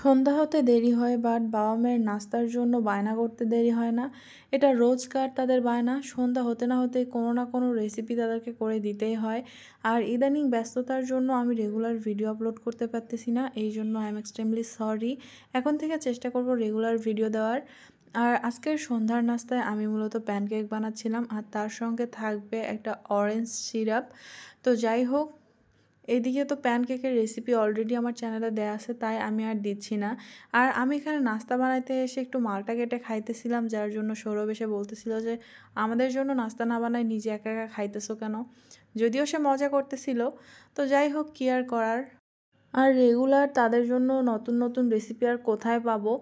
সন্ধ্যা হতে দেরি হয় বাট বাবা মায়ের নাস্তার জন্য বায়না করতে দেরি হয় না। এটা রোজকার তাদের বায়না। সন্ধ্যা হতে না হতে কোনো না কোনো রেসিপি তাদেরকে করে দিতেই হয়। আর ইদানিং ব্যস্ততার জন্য আমি রেগুলার ভিডিও আপলোড করতে পারতেছি না, এই জন্য আই এম এক্সট্রিমলি সরি। এখন থেকে চেষ্টা করব রেগুলার ভিডিও দেওয়ার। আর আজকের সন্ধ্যার নাস্তায় আমি মূলত প্যানকেক বানাচ্ছিলাম, আর তার সঙ্গে থাকবে একটা অরেঞ্জ সিরাপ। তো যাই হোক, এদিকে তো প্যানকেকের রেসিপি অলরেডি আমার চ্যানেলে দেয়া আছে, তাই আমি আর দিচ্ছি না। আর আমি এখানে নাস্তা বানাইতে এসে একটু মালটা কেটে খাইতেছিলাম, যার জন্য সৌরভ এসে বলতেছিল যে আমাদের জন্য নাস্তা না বানাই নিজে একা একা খাইতেছো কেন। যদিও সে মজা করতেছিল, তো যাই হোক, কি আর করার। আর রেগুলার তাদের জন্য নতুন নতুন রেসিপি আর কোথায় পাবো।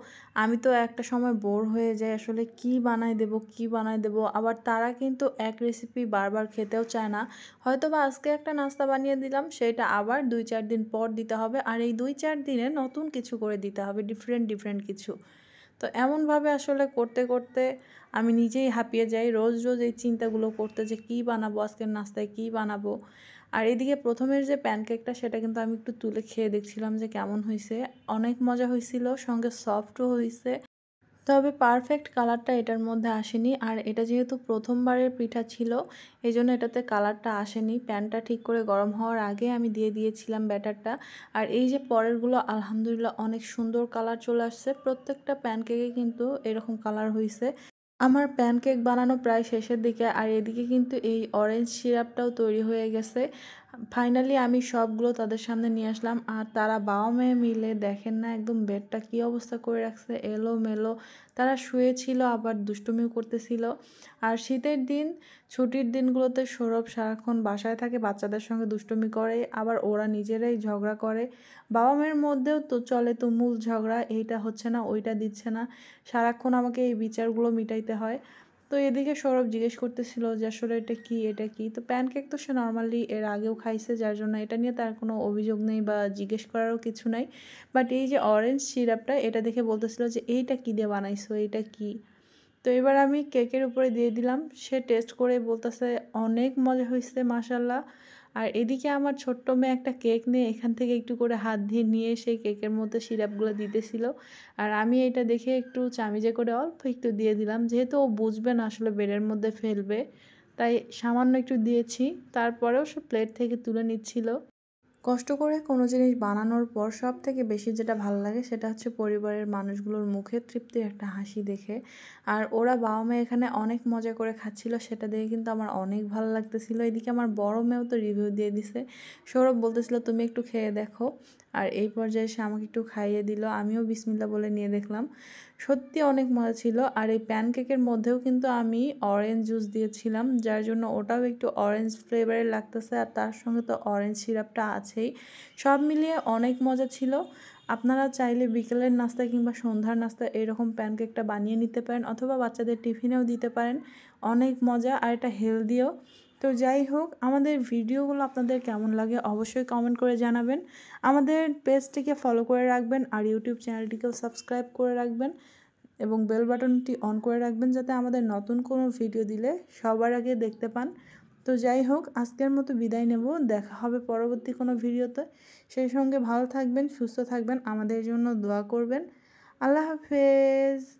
আমি তো একটা সময় বোর হয়ে যাই, আসলে কি বানাই দেব কি বানাই দেব। আবার তারা কিন্তু এক রেসিপি বারবার খেতেও চায় না। হয়তো বা আজকে একটা নাস্তা বানিয়ে দিলাম, সেটা আবার 2-4 দিন পর দিতে হবে, আর এই 2-4 দিনে নতুন কিছু করে দিতে হবে, ডিফারেন্ট ডিফারেন্ট কিছু। তো এমনভাবে আসলে করতে করতে আমি নিজেই হাঁপিয়ে যাই, রোজ রোজ এই চিন্তাগুলো করতে যে কী বানাবো, আজকের নাস্তায় কী বানাবো। আর এদিকে প্রথমের যে প্যানকেকটা, সেটা কিন্তু আমি একটু তুলে খেয়ে দেখছিলাম যে কেমন হয়েছে। অনেক মজা হয়েছিল, সঙ্গে সফটও হয়েছে। তবে পারফেক্ট কালারটা এটার মধ্যে আসেনি। আর এটা যেহেতু প্রথমবারের পিঠা ছিল, এই জন্য এটাতে কালারটা আসেনি। প্যানটা ঠিক করে গরম হওয়ার আগে আমি দিয়ে দিয়েছিলাম ব্যাটারটা। আর এই যে পরেরগুলো আলহামদুলিল্লাহ অনেক সুন্দর কালার চলে আসছে। প্রত্যেকটা প্যানকেকে কিন্তু এরকম কালার হয়েছে। আমার প্যানকেক বানানো প্রায় শেষের দিকে, আর এদিকে কিন্তু এই অরেঞ্জ সিরাপটাও তৈরি হয়ে গেছে। ফাইনালি আমি সবগুলো তাদের সামনে নিয়ে আসলাম, আর তারা বাবা মেয়ে মিলে দেখেন না একদম বেডটা কী অবস্থা করে রাখছে, এলোমেলো। তারা শুয়েছিল আবার দুষ্টুমিও করতেছিল। আর শীতের দিন, ছুটির দিনগুলোতে সৌরভ সারাক্ষণ বাসায় থাকে, বাচ্চাদের সঙ্গে দুষ্টুমি করে, আবার ওরা নিজেরাই ঝগড়া করে। বাবা মায়ের মধ্যেও তো চলে তুমুল ঝগড়া, এইটা হচ্ছে না ওইটা দিচ্ছে না, সারাক্ষণ আমাকে এই বিচারগুলো মিটাইতে হয়। তো এদিকে সৌরভ জিজ্ঞেস করতেছিল যে আসলে এটা কি এটা কি। তো প্যানকেক তো সে নর্মালি এর আগেও খাইছে, যার জন্য এটা নিয়ে তার কোনো অভিযোগ নেই বা জিজ্ঞেস করারও কিছু নাই। বাট এই যে অরেঞ্জ সিরাপটা, এটা দেখে বলতেছিল যে এইটা কী দিয়ে বানাইছো, এইটা কি। তো এবার আমি কেকের উপরে দিয়ে দিলাম, সে টেস্ট করে বলতেছে অনেক মজা হয়েছে মাশাল্লাহ। আর এদিকে আমার ছোট্ট মেয়ে একটা কেক নিয়ে এখান থেকে একটু করে হাত দিয়ে নিয়ে সেই কেকের মধ্যে সিরাপগুলো দিতেছিল। আর আমি এটা দেখে একটু চামিজে করে অল্প একটু দিয়ে দিলাম, যেহেতু ও বুঝবে না আসলে বেডের মধ্যে ফেলবে, তাই সামান্য একটু দিয়েছি। তারপরেও সে প্লেট থেকে তুলে নিচ্ছিল। কষ্ট করে কোনো জিনিস বানানোর পর সবথেকে বেশি যেটা ভালো লাগে, সেটা হচ্ছে পরিবারের মানুষগুলোর মুখে তৃপ্তির একটা হাসি দেখে। আর ওরা বাবা মা এখানে অনেক মজা করে খাচ্ছিল, সেটা দেখে কিন্তু আমার অনেক ভালো লাগতেছিল। এদিকে আমার বড় মেয়েও তো রিভিউ দিয়ে দিছে। সৌরভ বলতেছিল তুমি একটু খেয়ে দেখো। আর এই পর্যায়ে সে আমাকে একটু খাইয়ে দিল, আমিও বিসমিল্লা বলে নিয়ে দেখলাম। সত্যি অনেক মজা ছিল। আর এই প্যানকেকের মধ্যেও কিন্তু আমি অরেঞ্জ জুস দিয়েছিলাম, যার জন্য ওটাও একটু অরেঞ্জ ফ্লেভারের লাগতেছে, আর তার সঙ্গে তো অরেঞ্জ সিরাপটা আছেই। সব মিলিয়ে অনেক মজা ছিল। আপনারা চাইলে বিকেলের নাস্তা কিংবা সন্ধ্যার নাস্তা এরকম প্যানকেকটা বানিয়ে নিতে পারেন, অথবা বাচ্চাদের টিফিনেও দিতে পারেন। অনেক মজা, আর এটা হেলদিও। তো যাই হোক, আমাদের ভিডিওগুলো আপনাদের কেমন লাগে অবশ্যই কমেন্ট করে জানাবেন। আমাদের পেজটিকে ফলো করে রাখবেন, আর ইউটিউব চ্যানেলটিকেও সাবস্ক্রাইব করে রাখবেন, এবং বেল বাটনটি অন করে রাখবেন, যাতে আমাদের নতুন কোনো ভিডিও দিলে সবার আগে দেখতে পান। তো যাই হোক, আজকের মতো বিদায় নেব, দেখা হবে পরবর্তী কোনো ভিডিওতে। সেই সঙ্গে ভালো থাকবেন, সুস্থ থাকবেন, আমাদের জন্য দোয়া করবেন। আল্লাহ হাফেজ।